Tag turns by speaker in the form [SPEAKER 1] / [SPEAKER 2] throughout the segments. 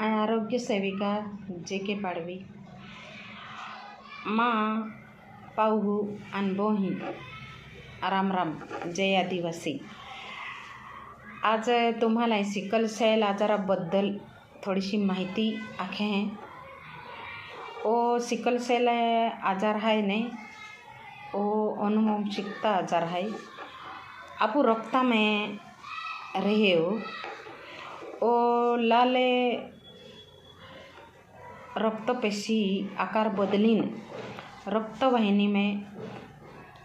[SPEAKER 1] आरोग्य सेविका जे.के. पाडवी मा पाहू अनबोही राम राम जय आदिवासी। आज तुम्हाला सिकल सेल आजाराबद्दल थोडीशी माहिती आखे हैं। वो सिकल सेल आजार है नहीं, वो अनुवंशिकता आजार है। आप रक्ता में रहे हो, वो लाले रक्तपेशी आकार बदलीन रक्तवाहिनी में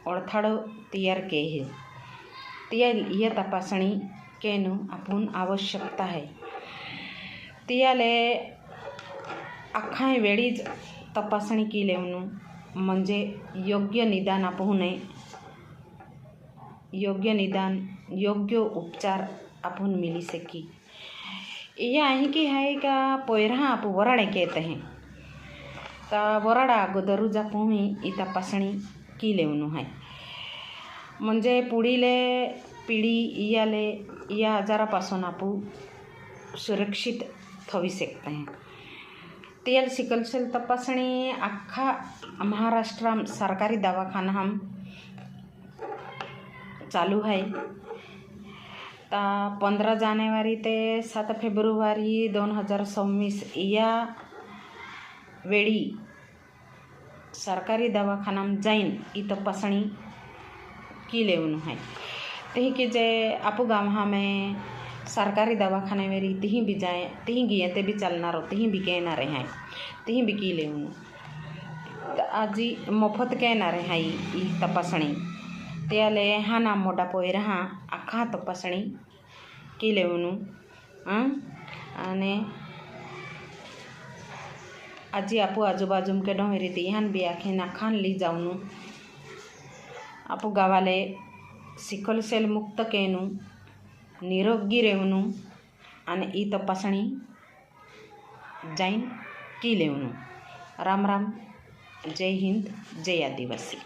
[SPEAKER 1] अडथळा तयार के है। यह तपासणी केनु आपण आवश्यकता है। तियाले अख्खा वेळीच तपासणी केली म्हणजे योग्य निदान आपण योग्य उपचार आपण मिली सकी। यह आहे की है का पोयरा आप वराडे कहते हैं का वराडा अगोदरूच आपण ही तपासणी केली है म्हणजे पुढील पिढी या आजारापासून आपण सुरक्षित ठेवू शकते हैं। तेल सिकल सेल तपासणी अख्खा महाराष्ट्र सरकारी दवाखाना हम चालू है। 15 जानेवारी ते 7 फेब्रुवारी 2026 या वेळी सरकारी दवाखाना जाईन ही तपासणी केली है। तही के जे आप गाँव में सरकारी दवाखाने वेरी तही भी जाए तही गए ते भी चलना रो तही भी कहना रहे हैं तही भी की ले आज मोफत कहना रहे हैं ही तपासणी त्याले हा ना मोठा पोयरा हा अख्खा तपासणी केली आणि आजी आपू आजूबाजू के डोंगरी तिहान भी आखे ना खान ली जाऊन आपू गावाले सिकल सेल मुक्त केनु निरोगी रेवनु आणि ई तपासणी जाईन की लेवनु। राम राम जय हिंद जय आदिवासी।